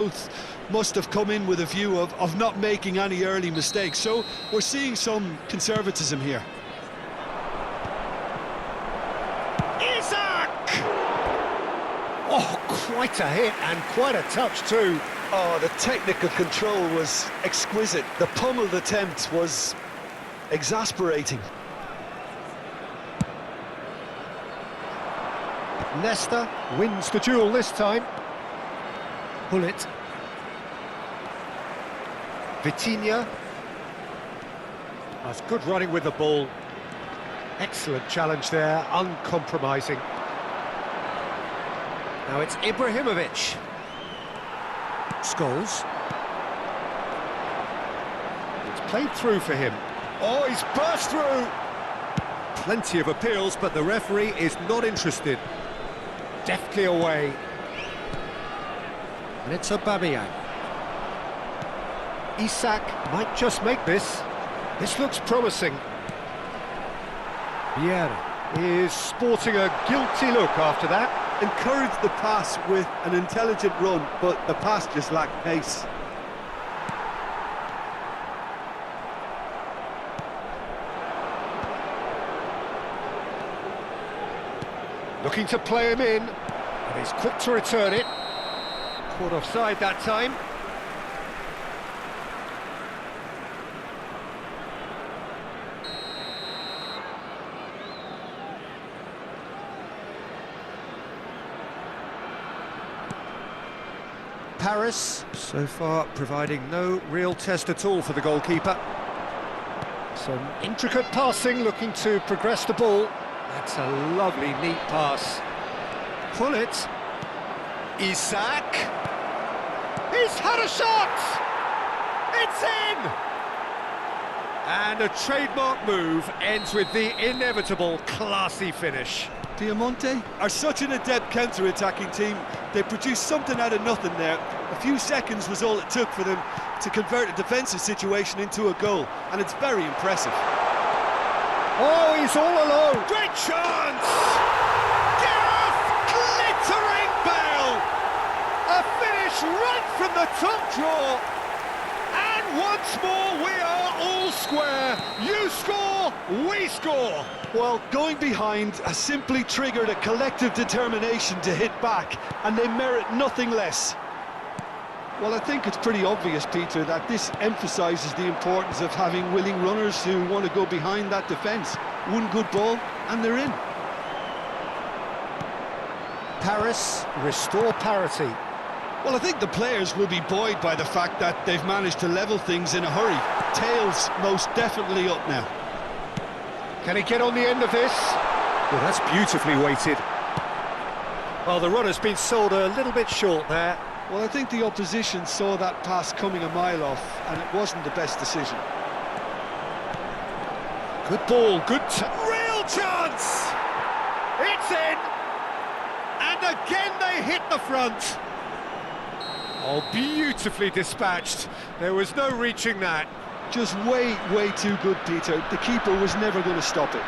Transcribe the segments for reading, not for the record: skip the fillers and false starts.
Both must have come in with a view of not making any early mistakes, so we're seeing some conservatism here. Isak! Oh, quite a hit and quite a touch too. Oh, the technical control was exquisite. The pummeled attempt was exasperating. Leicester wins the duel this time. Bullet. Vitinha. That's good running with the ball. Excellent challenge there, uncompromising. Now it's Ibrahimovic. Scholes. It's played through for him. Oh, he's burst through! Plenty of appeals, but the referee is not interested. Deftly away. And it's Aubameyang. Isak might just make this. This looks promising. Vieira is sporting a guilty look after that. Encouraged the pass with an intelligent run, but the pass just lacked pace. Looking to play him in, and he's quick to return it. Caught offside that time. Paris, so far providing no real test at all for the goalkeeper. Some intricate passing, looking to progress the ball. That's a lovely, neat pass. Pull it. Isak. He's had a shot! It's in! And a trademark move ends with the inevitable classy finish. Diamante are such an adept counter-attacking team. They produced something out of nothing there. A few seconds was all it took for them to convert a defensive situation into a goal, and it's very impressive. Oh, he's all alone! Great chance! Gareth glittering Bale! A finish right from the top draw! And once more we are all square. You score, we score! Well, going behind has simply triggered a collective determination to hit back, and they merit nothing less. Well, I think it's pretty obvious, Peter, that this emphasises the importance of having willing runners who want to go behind that defence. One good ball, and they're in. Paris restore parity. Well, I think the players will be buoyed by the fact that they've managed to level things in a hurry. Tails most definitely up now. Can he get on the end of this? Well, that's beautifully weighted. Well, the runner's been sold a little bit short there. Well, I think the opposition saw that pass coming a mile off, and it wasn't the best decision. Good ball, real chance! It's in! And again they hit the front. Oh, beautifully dispatched. There was no reaching that. Just way too good, Peter. The keeper was never going to stop it.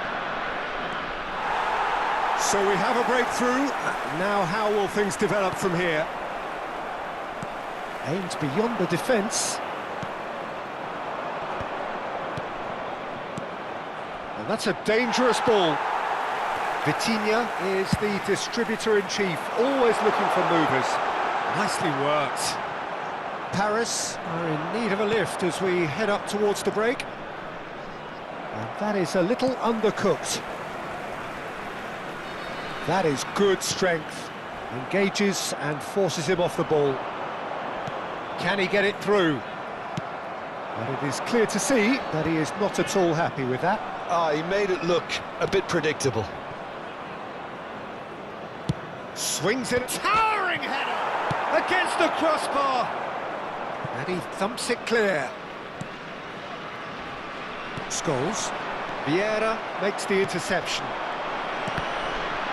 So we have a breakthrough. Now how will things develop from here? Aimed beyond the defence. And that's a dangerous ball. Vitinha is the distributor-in-chief, always looking for movers. Nicely worked. Paris are in need of a lift as we head up towards the break. And that is a little undercooked. That is good strength. Engages and forces him off the ball. Can he get it through? But it is clear to see that he is not at all happy with that. He made it look a bit predictable. Swings it, towering header against the crossbar. And he thumps it clear. Scholes. Vieira makes the interception.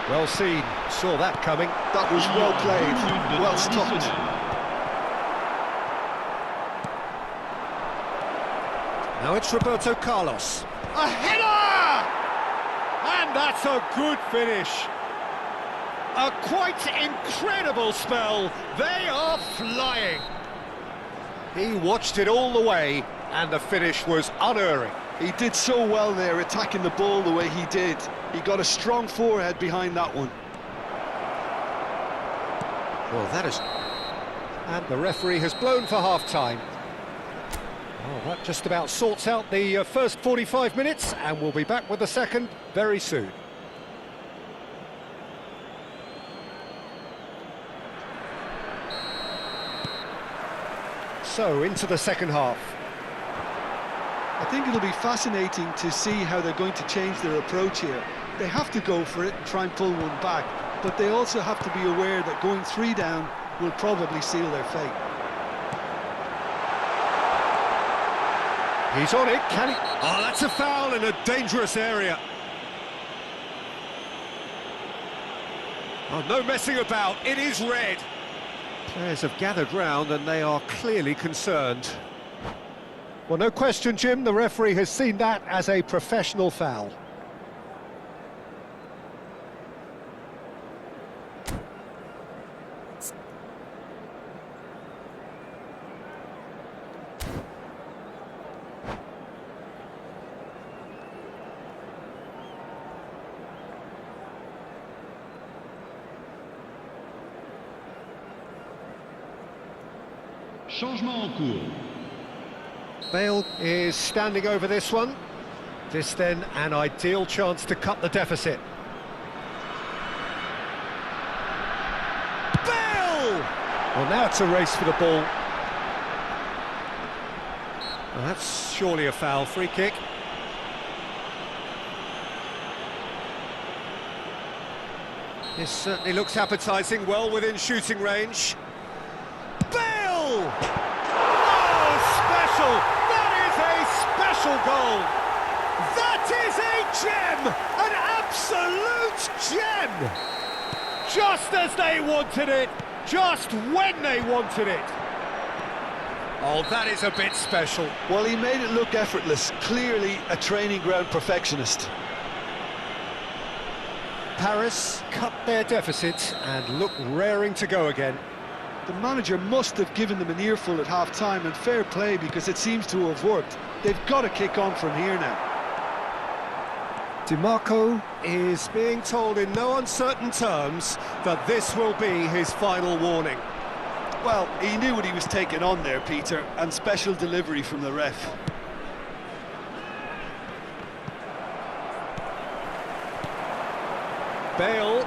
Well seen, saw that coming. That was well played, well stopped. Now it's Roberto Carlos. A header! And that's a good finish. A quite incredible spell. They are flying. He watched it all the way, and the finish was unerring. He did so well there, attacking the ball the way he did. He got a strong forehead behind that one. Well, that is... And the referee has blown for half-time. Oh, that just about sorts out the first 45 minutes, and we'll be back with the second very soon. So, into the second half. I think it'll be fascinating to see how they're going to change their approach here. They have to go for it and try and pull one back, but they also have to be aware that going 3 down will probably seal their fate. He's on it, can he? Oh, that's a foul in a dangerous area. Oh, no messing about, it is red. Players have gathered round and they are clearly concerned. Well, no question, Jim, the referee has seen that as a professional foul. Changement en cours. Bale is standing over this one. This then an ideal chance to cut the deficit. Bale! Well, now it's a race for the ball. Well, that's surely a foul. Free kick. This certainly looks appetising, well within shooting range. Bale! Oh, special! That is a special goal! That is a gem! An absolute gem! Just as they wanted it, just when they wanted it. Oh, that is a bit special. Well, he made it look effortless, clearly a training ground perfectionist. Paris cut their deficit and look raring to go again. The manager must have given them an earful at half-time, and fair play because it seems to have worked. They've got to kick on from here now. DiMarco is being told in no uncertain terms that this will be his final warning. Well, he knew what he was taking on there, Peter, and special delivery from the ref. Bale.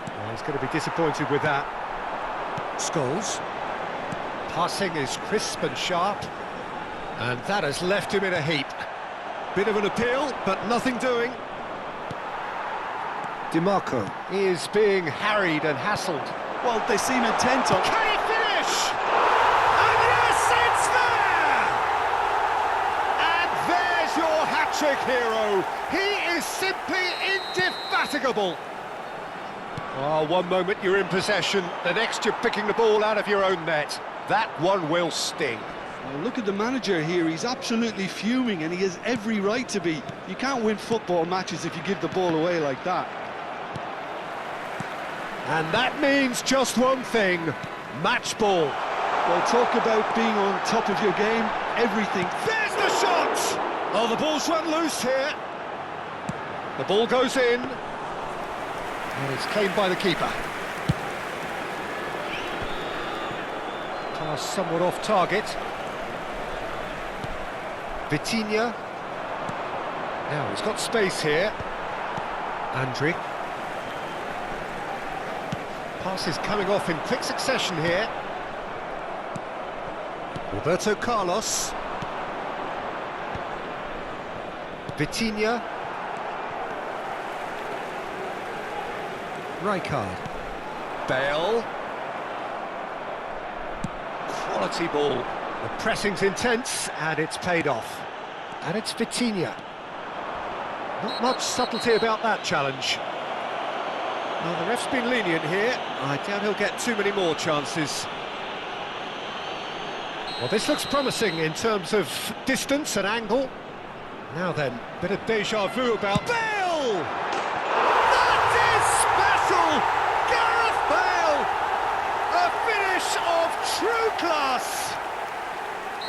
Well, he's going to be disappointed with that. Scholes. Passing is crisp and sharp, and that has left him in a heap. Bit of an appeal, but nothing doing. DiMarco is being harried and hassled. Well, they seem intent on... Can he finish? And yes, it's there! And there's your hat-trick hero. He is simply indefatigable. Oh, one moment you're in possession, the next you're picking the ball out of your own net. That one will sting. Well, look at the manager here, he's absolutely fuming, and he has every right to be. You can't win football matches if you give the ball away like that. And that means just one thing, match ball. Well, talk about being on top of your game, everything. There's the shot! Oh, the ball's run loose here. The ball goes in. And it's claimed by the keeper. Pass somewhat off target. Vitinha. Now he's got space here. Andri. Pass is coming off in quick succession here. Roberto Carlos. Vitinha. Rijkaard. Bale. Quality ball. The pressing's intense and it's paid off. And it's Vitinha. Not much subtlety about that challenge. Well, the ref's been lenient here. I doubt he'll get too many more chances. Well, this looks promising in terms of distance and angle. Now then, bit of deja vu about Bale! That is special! Gareth Bale! A finish of true class!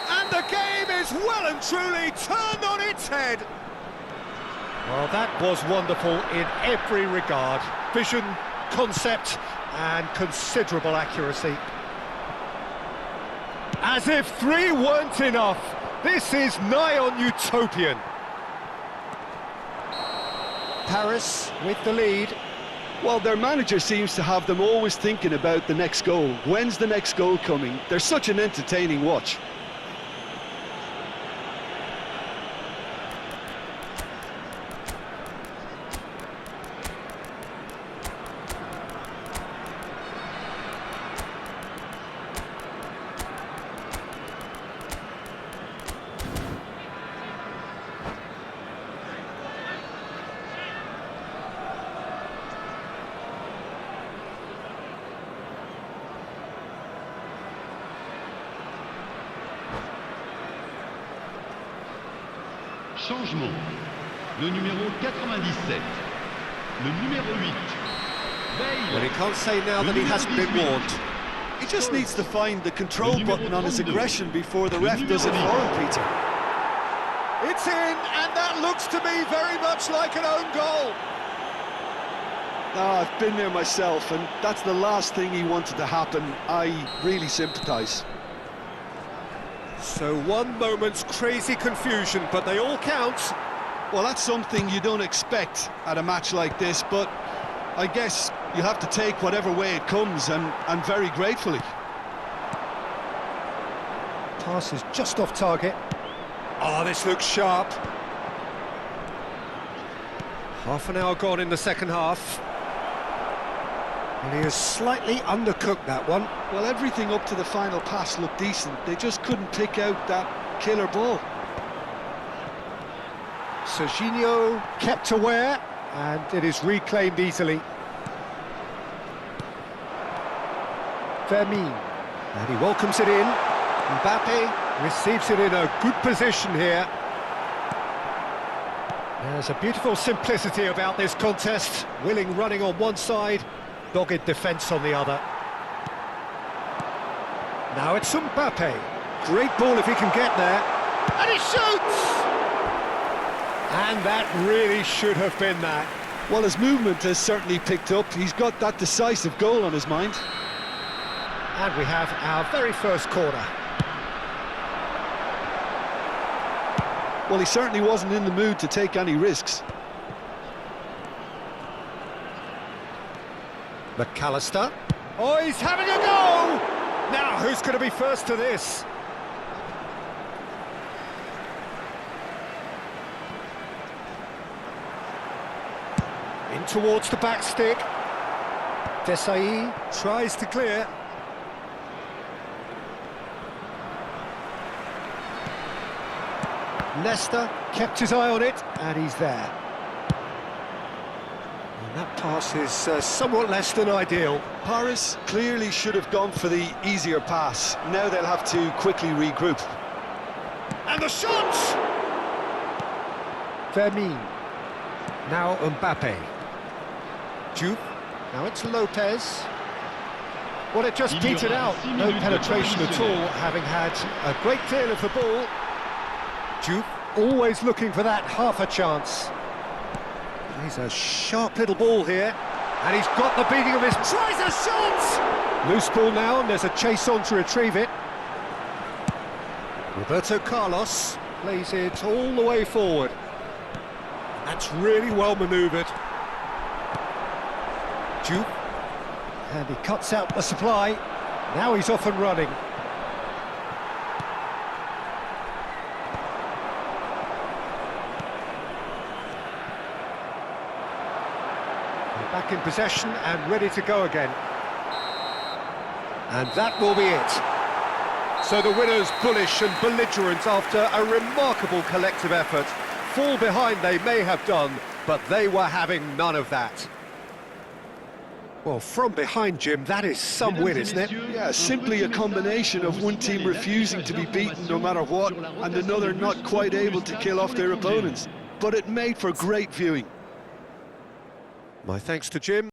And the game is well and truly turned on its head. Well, that was wonderful in every regard. Vision, concept, and considerable accuracy. As if 3 weren't enough, this is nigh on utopian. Paris with the lead. Well, their manager seems to have them always thinking about the next goal. When's the next goal coming? They're such an entertaining watch. Changement. Le numéro 97. Le numéro 8. Well, he can't say now that he hasn't been warned. He just needs to find the control button on his aggression before the ref does it for him, Peter. It's in, and that looks to me very much like an own goal. I've been there myself, and that's the last thing he wanted to happen. I really sympathise. So 1 moment's crazy confusion, but they all count. Well, that's something you don't expect at a match like this, but I guess you have to take whatever way it comes, and very gratefully. Pass is just off target. Oh, this looks sharp. Half an hour gone in the second half. And he has slightly undercooked that one. Well, everything up to the final pass looked decent. They just couldn't pick out that killer ball. Serginho kept aware, and it is reclaimed easily. Vermin, and he welcomes it in. Mbappe receives it in a good position here. There's a beautiful simplicity about this contest. Willing running on one side, dogged defence on the other. Now it's Mbappe. Great ball if he can get there. And he shoots! And that really should have been that. Well, his movement has certainly picked up. He's got that decisive goal on his mind. And we have our very first corner. Well, he certainly wasn't in the mood to take any risks. McAllister. Oh, he's having a go! Now, who's going to be first to this? In towards the back stick. Desai tries to clear. Leicester kept his eye on it, and he's there. And that pass is somewhat less than ideal. Paris clearly should have gone for the easier pass. Now they'll have to quickly regroup. And the shot! Vermin. Now Mbappe. Juve. Now it's Lopez. Well, it just petered out. No penetration at all, having had a great deal of the ball. Juve always looking for that half a chance. He's a sharp little ball here. And he's got the beating of his... Tries a shot! Loose ball now, and there's a chase on to retrieve it. Roberto Carlos plays it all the way forward. That's really well manoeuvred. Juve. And he cuts out the supply. Now he's off and running. Back in possession and ready to go again. And that will be it. So the winners bullish and belligerent after a remarkable collective effort. Fall behind they may have done, but they were having none of that. Well, from behind, Jim, that is some win, isn't it? Yeah, simply a combination of one team refusing to be beaten no matter what, and another not quite able to kill off their opponents. But it made for great viewing. My thanks to Jim.